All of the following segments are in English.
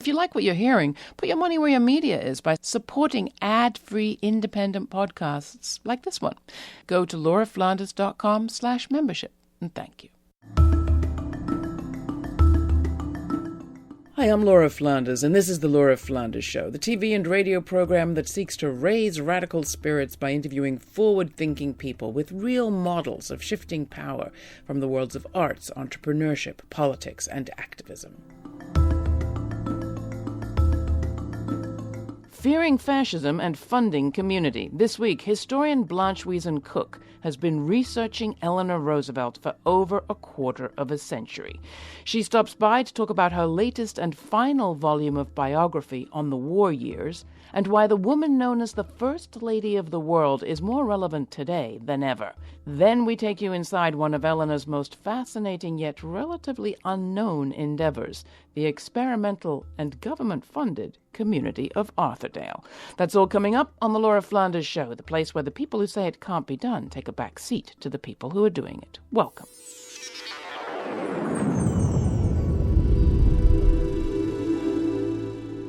If you like what you're hearing, put your money where your media is by supporting ad-free independent podcasts like this one. Go to lauraflanders.com/membership, and thank you. Hi, I'm Laura Flanders, and this is The Laura Flanders Show, the TV and radio program that seeks to raise radical spirits by interviewing forward-thinking people with real models of shifting power from the worlds of arts, entrepreneurship, politics, and activism. Fearing fascism and funding community. This week, historian Blanche Wiesen Cook has been researching Eleanor Roosevelt for over a quarter of a century. She stops by to talk about her latest and final volume of biography on the war years and why the woman known as the First Lady of the World is more relevant today than ever. Then we take you inside one of Eleanor's most fascinating yet relatively unknown endeavors, the experimental and government-funded community of Arthurdale. That's all coming up on The Laura Flanders Show, the place where the people who say it can't be done take a back seat to the people who are doing it. Welcome.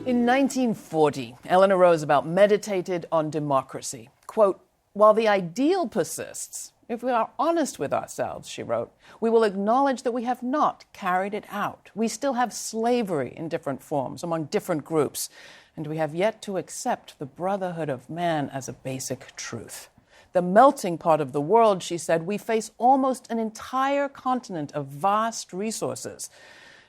In 1940, Eleanor Roosevelt meditated on democracy. Quote, "While the ideal persists, if we are honest with ourselves," she wrote, "we will acknowledge that we have not carried it out. We still have slavery in different forms among different groups, and we have yet to accept the brotherhood of man as a basic truth. The melting pot of the world," she said, "we face almost an entire continent of vast resources.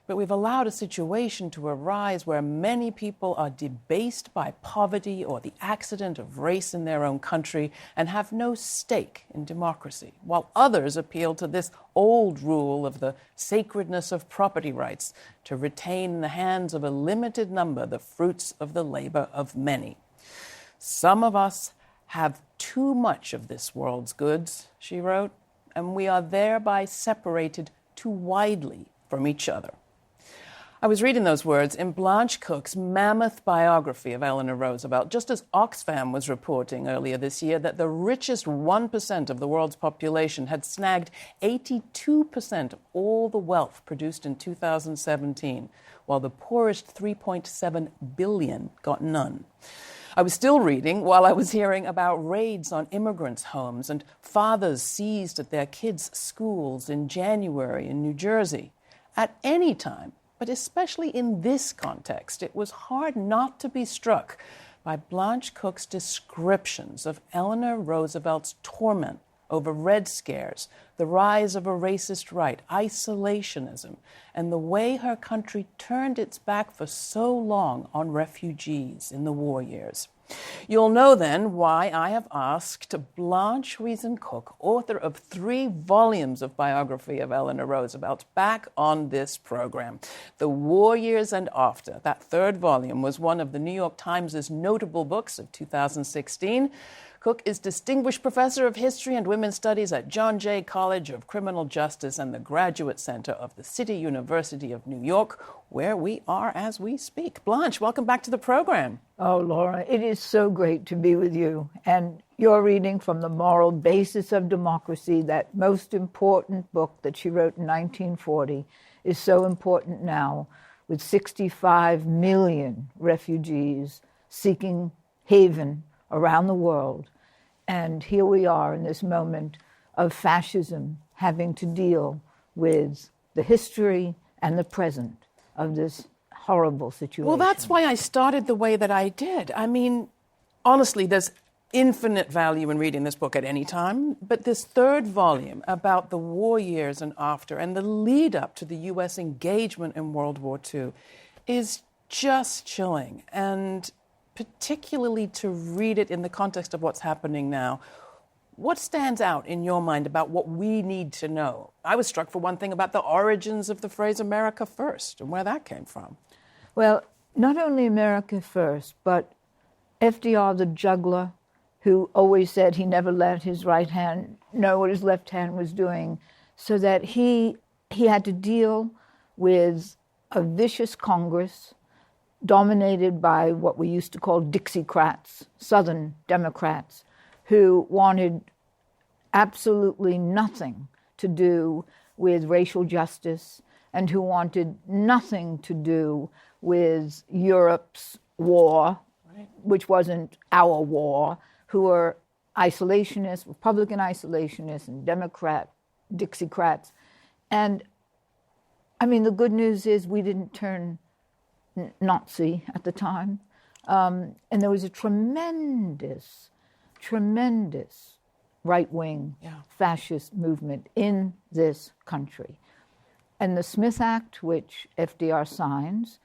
But we've allowed a situation to arise where many people are debased by poverty or the accident of race in their own country and have no stake in democracy, while others appeal to this old rule of the sacredness of property rights to retain in the hands of a limited number the fruits of the labor of many. Some of us have too much of this world's goods," she wrote, "and we are thereby separated too widely from each other." I was reading those words in Blanche Cook's mammoth biography of Eleanor Roosevelt, just as Oxfam was reporting earlier this year that the richest 1% of the world's population had snagged 82% of all the wealth produced in 2017, while the poorest 3.7 billion got none. I was still reading while I was hearing about raids on immigrants' homes and fathers seized at their kids' schools in January in New Jersey. At any time, but especially in this context, it was hard not to be struck by Blanche Cook's descriptions of Eleanor Roosevelt's torment over Red Scares, the rise of a racist right, isolationism, and the way her country turned its back for so long on refugees in the war years. You'll know then why I have asked Blanche Wiesen Cook, author of 3 volumes of biography of Eleanor Roosevelt, back on this program. The War Years and After. That 3rd volume was one of the New York Times' notable books of 2016. Cook is Distinguished Professor of History and Women's Studies at John Jay College of Criminal Justice and the Graduate Center of the City University of New York, where we are as we speak. Blanche, welcome back to the program. Oh, Laura, it is so great to be with you. And you're reading from The Moral Basis of Democracy, that most important book that she wrote in 1940 is so important now, with 65 million refugees seeking haven around the world. And here we are in this moment of fascism having to deal with the history and the present of this horrible situation. Well, that's why I started the way that I did. I mean, honestly, there's infinite value in reading this book at any time, but this 3rd volume about the war years and after and the lead up to the U.S. engagement in World War II is just chilling, and particularly to read it in the context of what's happening now. What stands out in your mind about what we need to know? I was struck, for one thing, about the origins of the phrase America First and where that came from. Well, not only America First, but FDR, the juggler, who always said he never let his right hand know what his left hand was doing, so that he had to deal with a vicious Congress dominated by what we used to call Dixiecrats, Southern Democrats, who wanted absolutely nothing to do with racial justice and who wanted nothing to do with Europe's war, which wasn't our war, who were isolationists, Republican isolationists, and Democrat Dixiecrats. And, I mean, the good news is we didn't turn Nazi at the time. And there was a tremendous right-wing fascist movement in this country. And the Smith Act, which FDR signs,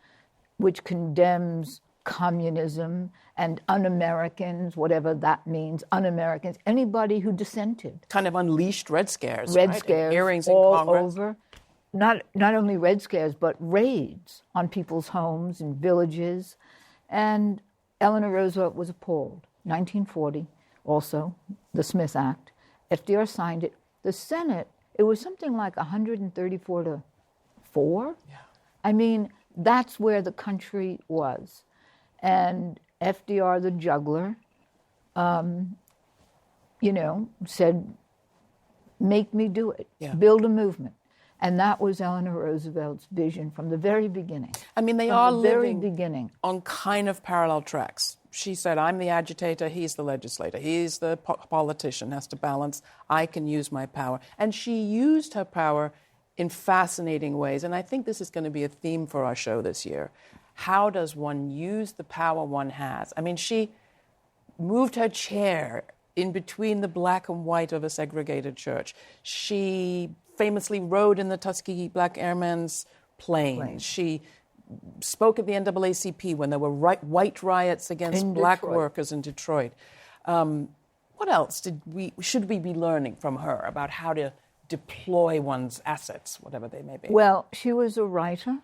which condemns communism and un-Americans, whatever that means, un-Americans, anybody who dissented. Kind of unleashed Red Scares, Red right? Scares hearings all in Congress. over. Not only Red Scares, but raids on people's homes and villages. And Eleanor Roosevelt was appalled. 1940, also, the Smith Act. FDR signed it. The Senate, it was something like 134 to 4. Yeah. I mean, that's where the country was. And FDR, the juggler, said, make me do it, build a movement. And that was Eleanor Roosevelt's vision from the very beginning. I mean, they are living beginning on kind of parallel tracks. She said, I'm the agitator, he's the legislator, he's the politician, has to balance, I can use my power. And she used her power in fascinating ways. And I think this is going to be a theme for our show this year. How does one use the power one has? I mean, she moved her chair in between the black and white of a segregated church. She famously rode in the Tuskegee Black Airmen's plane. She spoke at the NAACP when there were white riots against black workers in Detroit. What else should we be learning from her about how to deploy one's assets, whatever they may be? Well, she was a writer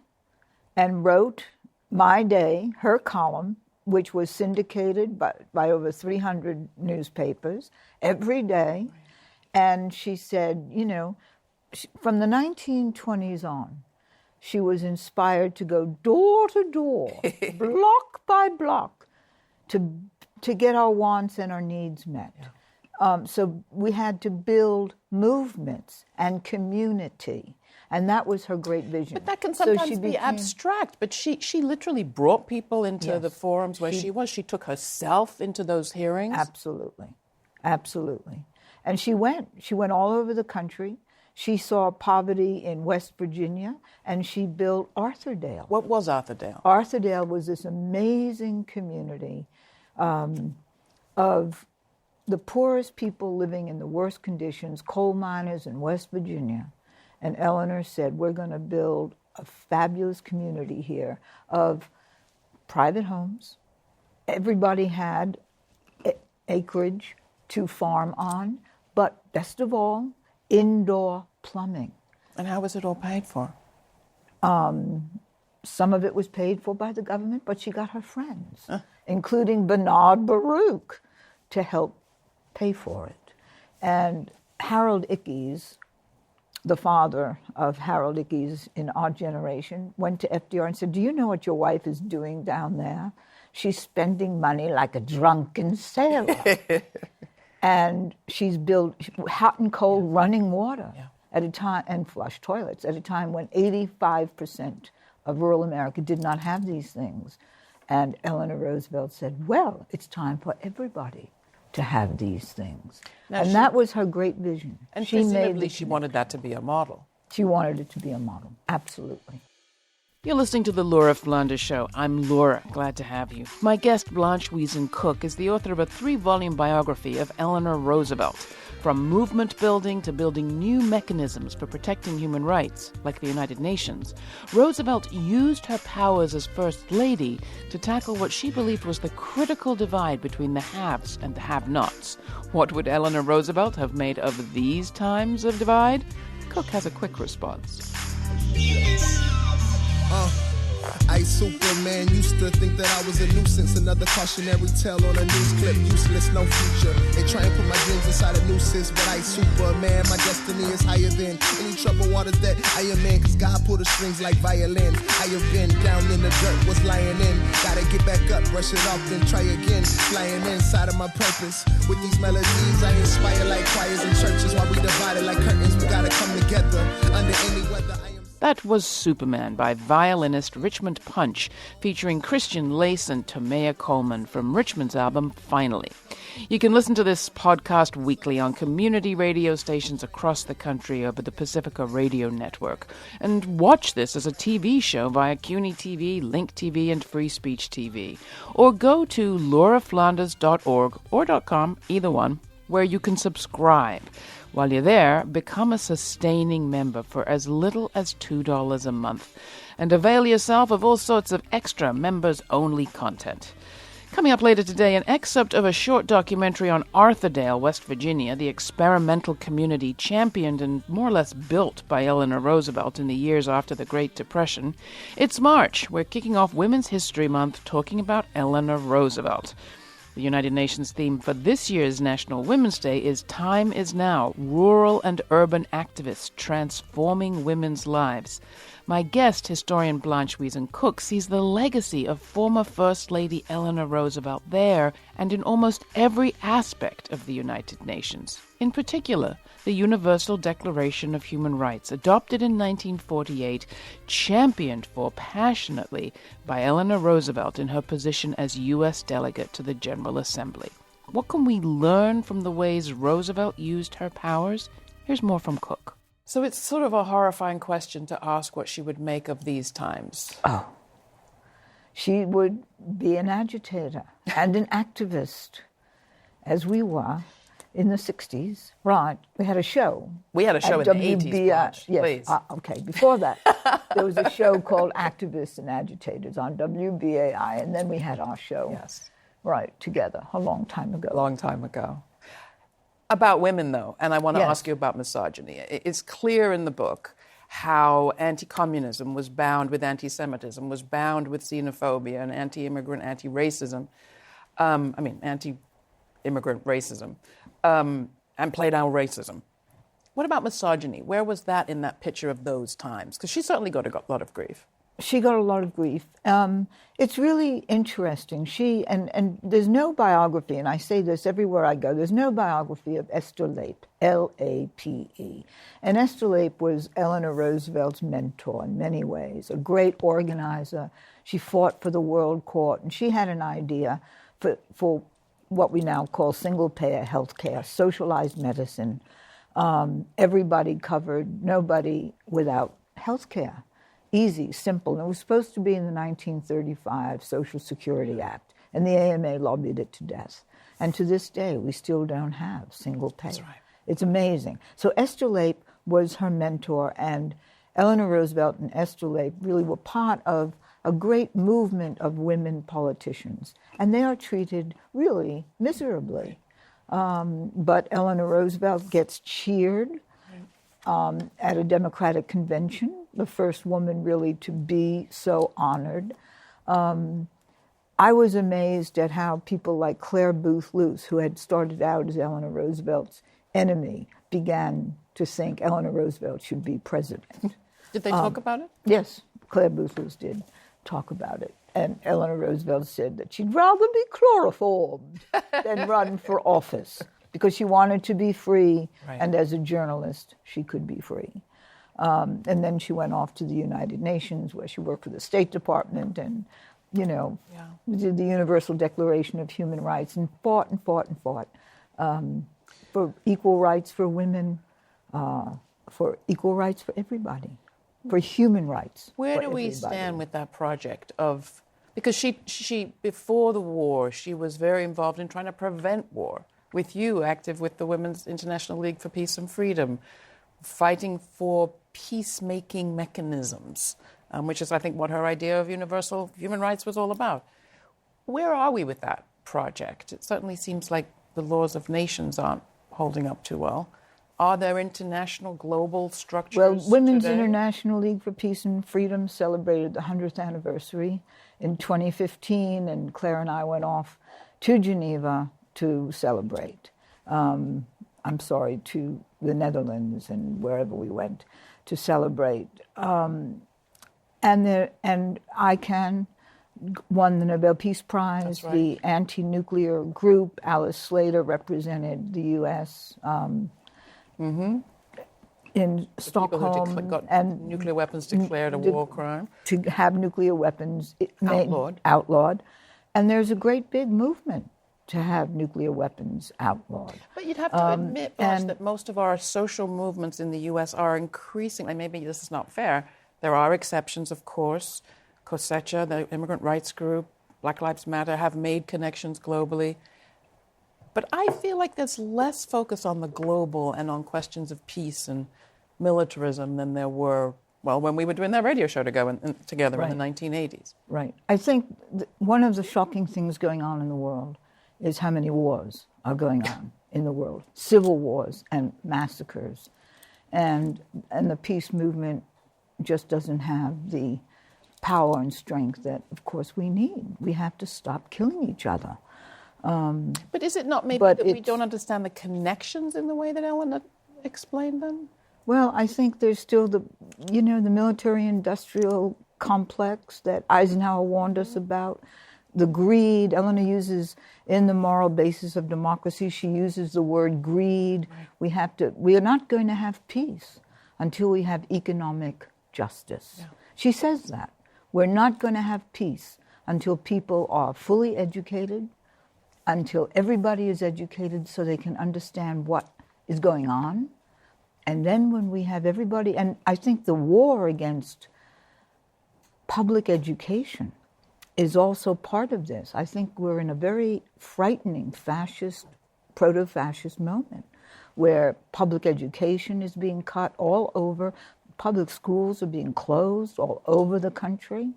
and wrote My Day, her column, which was syndicated by over 300 newspapers every day. And she said, from the 1920s on, she was inspired to go door to door, block by block, to get our wants and our needs met. So we had to build movements and community. And that was her great vision. But that can sometimes be abstract. But she literally brought people into the forums where she was. She took herself into those hearings. Absolutely. Absolutely. And she went all over the country. She saw poverty in West Virginia, and she built Arthurdale. What was Arthurdale? Arthurdale was this amazing community of the poorest people living in the worst conditions, coal miners in West Virginia. And Eleanor said, we're going to build a fabulous community here of private homes. Everybody had acreage to farm on, but best of all, indoor plumbing. And how was it all paid for? Some of it was paid for by the government, but she got her friends, including Bernard Baruch, to help pay for it. And Harold Ickes, the father of Harold Ickes in our generation, went to FDR and said, do you know what your wife is doing down there? She's spending money like a drunken sailor. And she's built hot and cold running water at a time, and flush toilets at a time when 85% of rural America did not have these things. And Eleanor Roosevelt said, well, it's time for everybody to have these things. Now that was her great vision. And presumably she wanted that to be a model. She wanted it to be a model, absolutely. You're listening to The Laura Flanders Show. I'm Laura. Glad to have you. My guest, Blanche Wiesen Cook, is the author of a 3-volume biography of Eleanor Roosevelt. From movement building to building new mechanisms for protecting human rights, like the United Nations, Roosevelt used her powers as First Lady to tackle what she believed was the critical divide between the haves and the have-nots. What would Eleanor Roosevelt have made of these times of divide? Cook has a quick response. I, Superman, used to think that I was a nuisance. Another cautionary tale on a news clip. Useless, no future. They try and put my dreams inside a nooses, but I, Superman, my destiny is higher than any trouble waters that I am in. Cause God pulled the strings like violins. I have been down in the dirt, was lying in. Gotta get back up, brush it off, then try again. Flying inside of my purpose. With these melodies, I inspire like choirs and churches. While we divided like curtains, we gotta come together. Under any weather, I am... That was Superman by violinist Richmond Punch, featuring Christian Lace and Tomea Coleman from Richmond's album Finally. You can listen to this podcast weekly on community radio stations across the country over the Pacifica Radio Network, and watch this as a TV show via CUNY TV, Link TV, and Free Speech TV. Or go to lauraflanders.org or .com, either one, where you can subscribe. While you're there, become a sustaining member for as little as $2 a month and avail yourself of all sorts of extra members-only content. Coming up later today, an excerpt of a short documentary on Arthurdale, West Virginia, the experimental community championed and more or less built by Eleanor Roosevelt in the years after the Great Depression. It's March. We're kicking off Women's History Month talking about Eleanor Roosevelt. The United Nations theme for this year's National Women's Day is Time is Now, Rural and Urban Activists Transforming Women's Lives. My guest, historian Blanche Wiesen-Cook, sees the legacy of former First Lady Eleanor Roosevelt there and in almost every aspect of the United Nations. In particular, the Universal Declaration of Human Rights, adopted in 1948, championed for passionately by Eleanor Roosevelt in her position as U.S. delegate to the General Assembly. What can we learn from the ways Roosevelt used her powers? Here's more from Cook. So it's sort of a horrifying question to ask what she would make of these times. Oh, she would be an agitator and an activist, as we were in the 60s. Right, we had a show. We had a show in the 80s, Blanche, yes. Please. Okay, before that, there was a show called Activists and Agitators on WBAI, and then we had our show. Yes. Right, together, a long time ago. Long time ago. About women, though, and I want to Yes. ask you about misogyny. It's clear in the book how anti-communism was bound with anti-Semitism, was bound with xenophobia and anti-immigrant, anti-racism. Anti-immigrant racism, and played out racism. What about misogyny? Where was that in that picture of those times? Because she certainly got a lot of grief. She got a lot of grief. It's really interesting. She, and there's no biography, and I say this everywhere I go, there's no biography of Esther Lape, L-A-P-E. And Esther Lape was Eleanor Roosevelt's mentor in many ways, a great organizer. She fought for the World Court, and she had an idea for what we now call single-payer health care, socialized medicine. Everybody covered, nobody without health care. Easy, simple. And it was supposed to be in the 1935 Social Security Act, and the AMA lobbied it to death. And to this day, we still don't have single pay. That's right. It's amazing. So Esther Lape was her mentor, and Eleanor Roosevelt and Esther Lape really were part of a great movement of women politicians. And they are treated really miserably. But Eleanor Roosevelt gets cheered at a Democratic convention, the first woman really to be so honored. I was amazed at how people like Claire Booth Luce, who had started out as Eleanor Roosevelt's enemy, began to think Eleanor Roosevelt should be president. Did they talk about it? Yes, Claire Booth Luce did talk about it. And Eleanor Roosevelt said that she'd rather be chloroformed than run for office, because she wanted to be free, Right. and as a journalist, she could be free. And then she went off to the United Nations, where she worked for the State Department and, did the Universal Declaration of Human Rights and fought and fought and fought for equal rights for women, for equal rights for everybody, for human rights. Where do we stand with that project of, because she before the war, she was very involved in trying to prevent war. With you, active with the Women's International League for Peace and Freedom, fighting for peacemaking mechanisms, which is, I think, what her idea of universal human rights was all about. Where are we with that project? It certainly seems like the laws of nations aren't holding up too well. Are there international, global structures? Well, Women's today? International League for Peace and Freedom celebrated the 100th anniversary in 2015, and Claire and I went off to Geneva to celebrate. To the Netherlands and wherever we went to celebrate. And ICANN won the Nobel Peace Prize. That's right. The anti-nuclear group, Alice Slater, represented the U.S. in Stockholm people who got and nuclear weapons declared a war crime. To have nuclear weapons outlawed. And there's a great big movement to have nuclear weapons outlawed. But you'd have to admit, Blanche, that most of our social movements in the U.S. are increasingly, maybe this is not fair, there are exceptions, of course. COSECHA, the immigrant rights group, Black Lives Matter, have made connections globally. But I feel like there's less focus on the global and on questions of peace and militarism than there were, well, when we were doing that radio show together in the 1980s. Right. I think one of the shocking things going on in the world is how many wars are going on in the world. Civil wars and massacres. And the peace movement just doesn't have the power and strength that, of course, we need. We have to stop killing each other. But is it not maybe that we don't understand the connections in the way that Eleanor explained them? Well, I think there's still the military-industrial complex that Eisenhower warned us about, the greed. Eleanor uses, in the moral basis of democracy, she uses the word greed. Right. We are not going to have peace until we have economic justice. Yeah. She says that. We're not going to have peace until people are fully educated, until everybody is educated so they can understand what is going on. And then when we have everybody, and I think the war against public education is also part of this. I think we're in a very frightening proto-fascist moment where public education is being cut all over, public schools are being closed all over the country,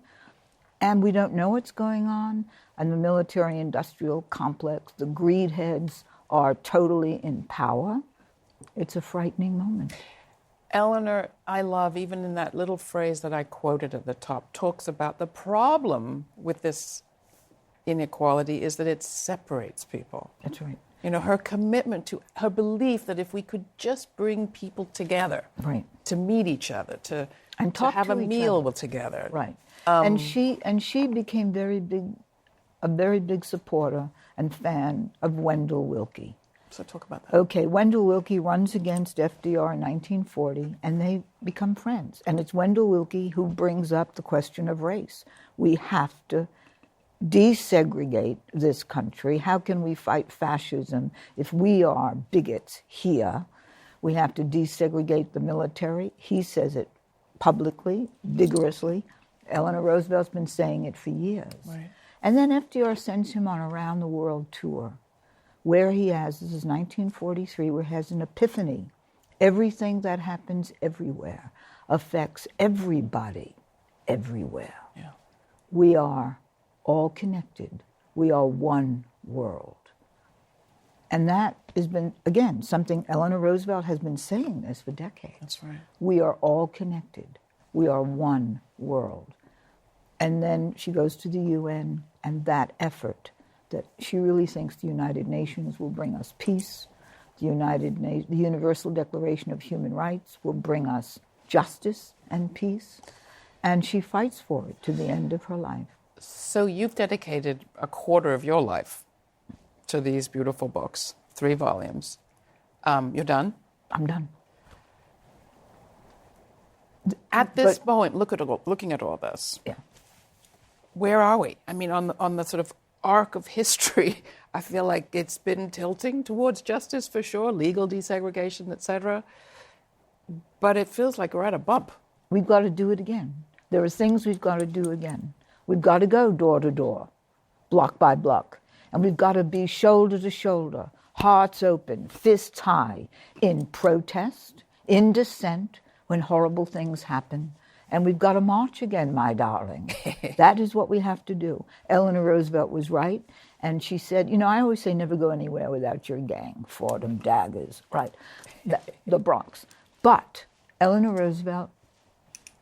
and we don't know what's going on. And the military-industrial complex, the greed heads are totally in power. It's a frightening moment. Eleanor, I love, even in that little phrase that I quoted at the top, talks about the problem with this inequality is that it separates people. That's right. Her commitment to, her belief that if we could just bring people together, right, to meet each other, to have a meal together. Right. And she became a very big supporter and fan of Wendell Willkie. So talk about that. Okay, Wendell Willkie runs against FDR in 1940, and they become friends. And it's Wendell Willkie who brings up the question of race. We have to desegregate this country. How can we fight fascism if we are bigots here? We have to desegregate the military. He says it publicly, vigorously. Eleanor Roosevelt's been saying it for years. Right. And then FDR sends him on a round-the-world tour where he has, this is 1943, where he has an epiphany. Everything that happens everywhere affects everybody everywhere. Yeah. We are all connected. We are one world. And that has been, again, something Eleanor Roosevelt has been saying this for decades. That's right. We are all connected. We are one world. And then she goes to the UN, and that effort that she really thinks the United Nations will bring us peace, the Universal Declaration of Human Rights will bring us justice and peace, and she fights for it to the end of her life. So you've dedicated a quarter of your life to these beautiful books, 3 volumes. You're done? I'm done. At this point, looking at all this, yeah, where are we? I mean, on the sort of arc of history, I feel like it's been tilting towards justice for sure, legal desegregation, etc. But it feels like we're at a bump. We've got to do it again. There are things we've got to do again. We've got to go door to door, block by block. And we've got to be shoulder to shoulder, hearts open, fists high, in protest, in dissent, when horrible things happen. And we've got to march again, my darling. That is what we have to do. Eleanor Roosevelt was right. And she said, I always say never go anywhere without your gang, Fordham, Daggers, right, the Bronx. But Eleanor Roosevelt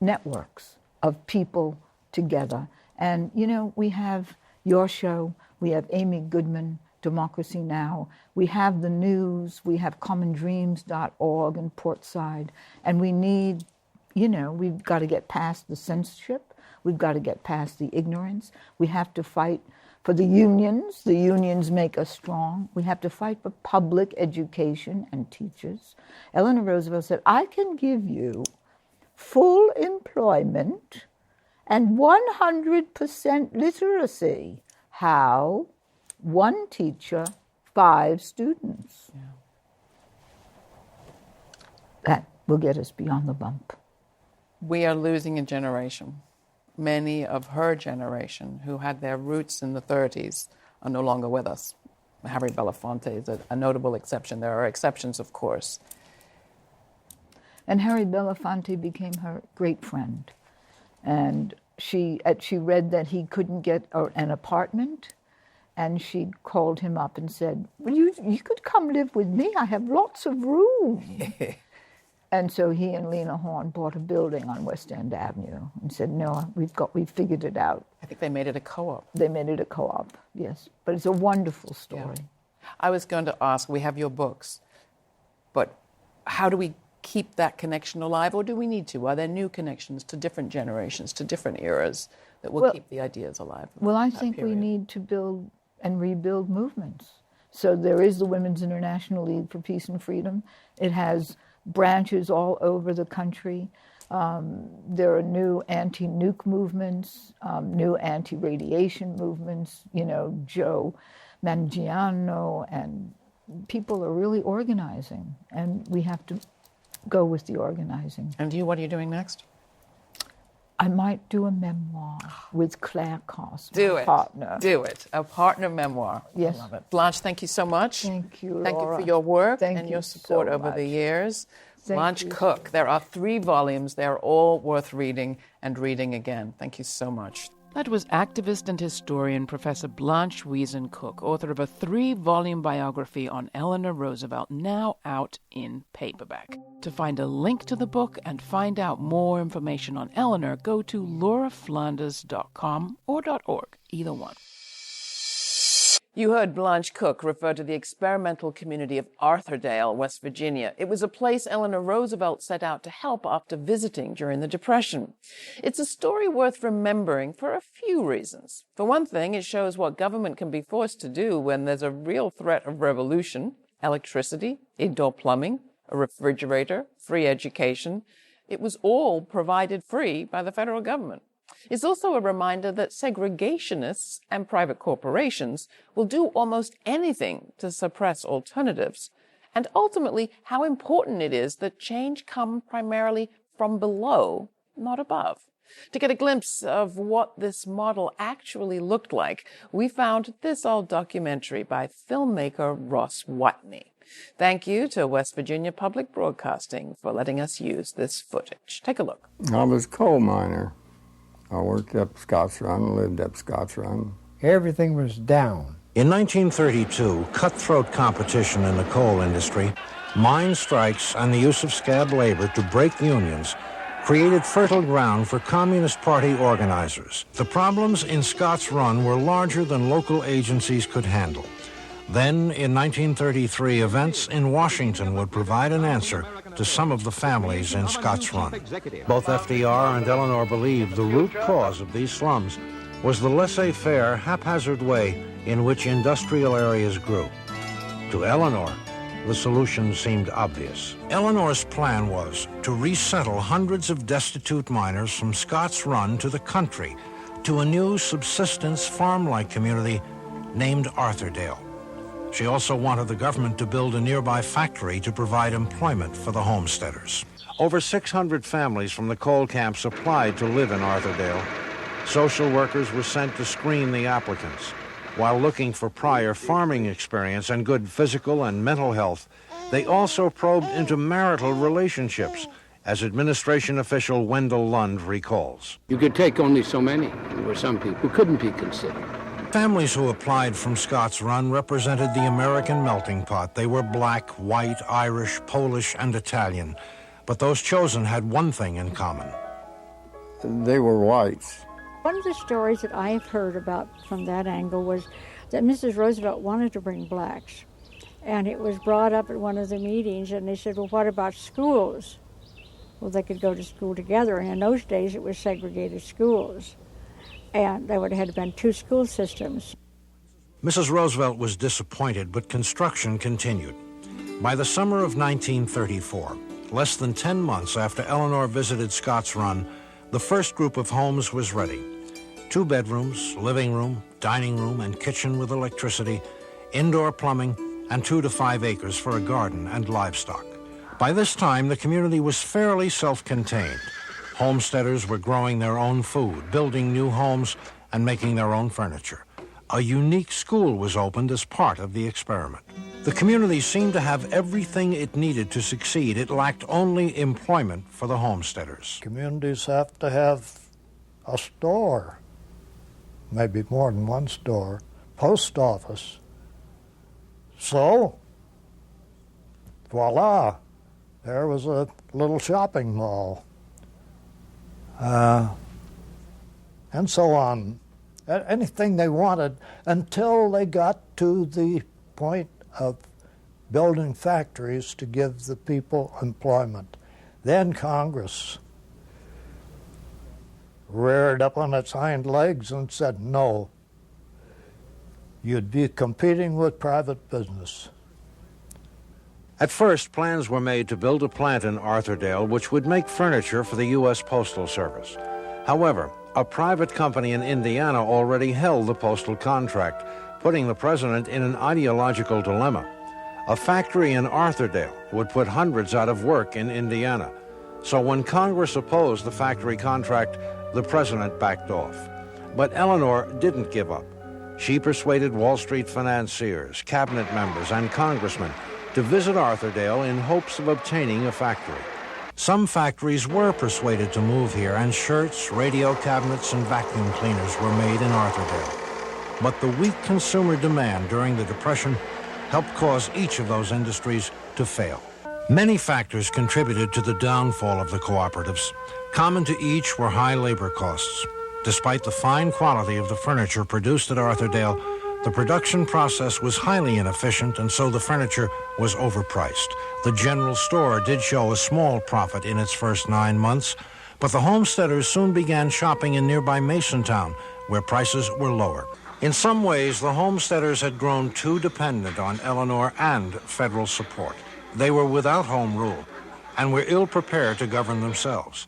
networks of people together. And, we have your show, we have Amy Goodman, Democracy Now!, we have the news, we have commondreams.org in Portside, and we need, we've got to get past the censorship, We've got to get past the ignorance. We have to fight for the unions. The unions make us strong. We have to fight for public education and teachers. Eleanor Roosevelt said, I can give you full employment and 100% literacy. How? 1 teacher, 5 students. Yeah. That will get us beyond the bump. We are losing a generation. Many of her generation who had their roots in the 30s are no longer with us. Harry Belafonte is a notable exception. There are exceptions, of course. And Harry Belafonte became her great friend. And she read that he couldn't get an apartment, and she called him up and said, well, you could come live with me. I have lots of room. And so he and Lena Horne bought a building on West End Avenue and said, no, we've figured it out. I think they made it a co-op. They made it a co-op, yes. But it's a wonderful story. Yeah. I was going to ask, we have your books, but how do we keep that connection alive, or do we need to? Are there new connections to different generations, to different eras that will keep the ideas alive? Well, I think we need to build and rebuild movements. So there is the Women's International League for Peace and Freedom. It has branches all over the country. There are new anti-nuke movements, new anti-radiation movements, Joe Mangiano, and people are really organizing, and we have to go with the organizing. And what are you doing next? I might do a memoir with Claire Cost, partner. Do it. A partner memoir. Yes. I love it. Blanche, thank you so much. Thank you, Laura. Thank you for your work and your support over the years. Thank Blanche you. Cook. There are 3 volumes. They're all worth reading and reading again. Thank you so much. That was activist and historian Professor Blanche Wiesen Cook, author of a 3-volume biography on Eleanor Roosevelt, now out in paperback. To find a link to the book and find out more information on Eleanor, go to lauraflanders.com or .org, either one. You heard Blanche Cook refer to the experimental community of Arthurdale, West Virginia. It was a place Eleanor Roosevelt set out to help after visiting during the Depression. It's a story worth remembering for a few reasons. For one thing, it shows what government can be forced to do when there's a real threat of revolution: electricity, indoor plumbing, a refrigerator, free education. It was all provided free by the federal government. It's also a reminder that segregationists and private corporations will do almost anything to suppress alternatives, and ultimately how important it is that change come primarily from below, not above. To get a glimpse of what this model actually looked like, we found this old documentary by filmmaker Ross Watney. Thank you to West Virginia Public Broadcasting for letting us use this footage. Take a look. I was a coal miner. I worked up Scotts Run, lived up Scotts Run. Everything was down. In 1932, cutthroat competition in the coal industry, mine strikes, and the use of scab labor to break unions created fertile ground for Communist Party organizers. The problems in Scotts Run were larger than local agencies could handle. Then, in 1933, events in Washington would provide an answer to some of the families in Scotts Run. Both FDR and Eleanor believed the root cause of these slums was the laissez-faire, haphazard way in which industrial areas grew. To Eleanor, the solution seemed obvious. Eleanor's plan was to resettle hundreds of destitute miners from Scotts Run to the country, to a new subsistence farm-like community named Arthurdale. She also wanted the government to build a nearby factory to provide employment for the homesteaders. Over 600 families from the coal camps applied to live in Arthurdale. Social workers were sent to screen the applicants. While looking for prior farming experience and good physical and mental health, they also probed into marital relationships, as administration official Wendell Lund recalls. You could take only so many. There were some people who couldn't be considered. Families who applied from Scotts Run represented the American melting pot. They were black, white, Irish, Polish, and Italian. But those chosen had one thing in common. They were whites. One of the stories that I have heard about from that angle was that Mrs. Roosevelt wanted to bring blacks. And it was brought up at one of the meetings, and they said, well, what about schools? well, they could go to school together. And in those days, it was segregated schools. And there would have been 2 school systems. Mrs. Roosevelt was disappointed, but construction continued. By the summer of 1934, less than 10 months after Eleanor visited Scott's Run, the first group of homes was ready. 2 bedrooms, living room, dining room, and kitchen with electricity, indoor plumbing, and 2 to 5 acres for a garden and livestock. By this time, the community was fairly self-contained. Homesteaders were growing their own food, building new homes, and making their own furniture. A unique school was opened as part of the experiment. The community seemed to have everything it needed to succeed. It lacked only employment for the homesteaders. Communities have to have a store, maybe more than one store, post office. So, voila, there was a little shopping mall. And so on. Anything they wanted until they got to the point of building factories to give the people employment. Then Congress reared up on its hind legs and said, no, you'd be competing with private business. At first, plans were made to build a plant in Arthurdale which would make furniture for the U.S. Postal Service. However, a private company in Indiana already held the postal contract, putting the president in an ideological dilemma. A factory in Arthurdale would put hundreds out of work in Indiana. So when Congress opposed the factory contract, the president backed off. But Eleanor didn't give up. She persuaded Wall Street financiers, cabinet members, and congressmen to visit Arthurdale in hopes of obtaining a factory. Some factories were persuaded to move here, and shirts, radio cabinets, and vacuum cleaners were made in Arthurdale. But the weak consumer demand during the Depression helped cause each of those industries to fail. Many factors contributed to the downfall of the cooperatives. Common to each were high labor costs. Despite the fine quality of the furniture produced at Arthurdale, the production process was highly inefficient, and so the furniture was overpriced. The general store did show a small profit in its first 9 months, but the homesteaders soon began shopping in nearby Masontown, where prices were lower. In some ways, the homesteaders had grown too dependent on Eleanor and federal support. They were without home rule and were ill-prepared to govern themselves.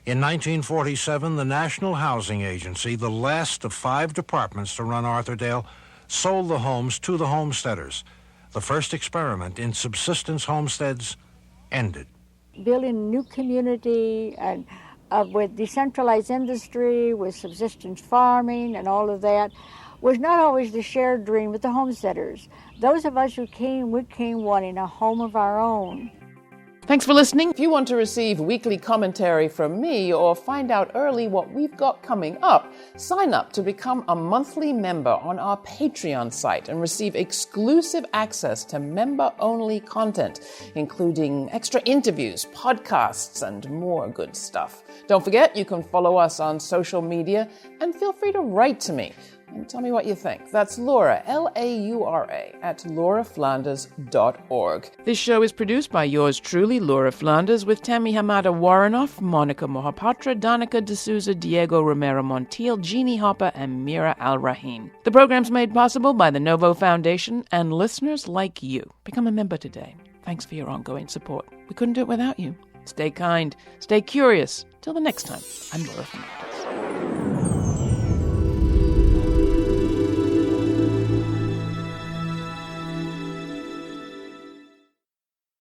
In 1947, the National Housing Agency, the last of 5 departments to run Arthurdale, sold the homes to the homesteaders. The first experiment in subsistence homesteads ended. Building a new community and with decentralized industry, with subsistence farming and all of that, was not always the shared dream with the homesteaders. Those of us who came, we came wanting a home of our own. Thanks for listening. If you want to receive weekly commentary from me or find out early what we've got coming up, sign up to become a monthly member on our Patreon site and receive exclusive access to member-only content, including extra interviews, podcasts, and more good stuff. Don't forget, you can follow us on social media and feel free to write to me. And tell me what you think. That's Laura, L-A-U-R-A, at lauraflanders.org. This show is produced by yours truly, Laura Flanders, with Tammy Hamada Warrenoff, Monica Mohapatra, Danica D'Souza, Diego Romero Montiel, Jeannie Hopper, and Mira Al-Rahim. The program's made possible by the Novo Foundation and listeners like you. Become a member today. Thanks for your ongoing support. We couldn't do it without you. Stay kind, stay curious. Till the next time, I'm Laura Flanders.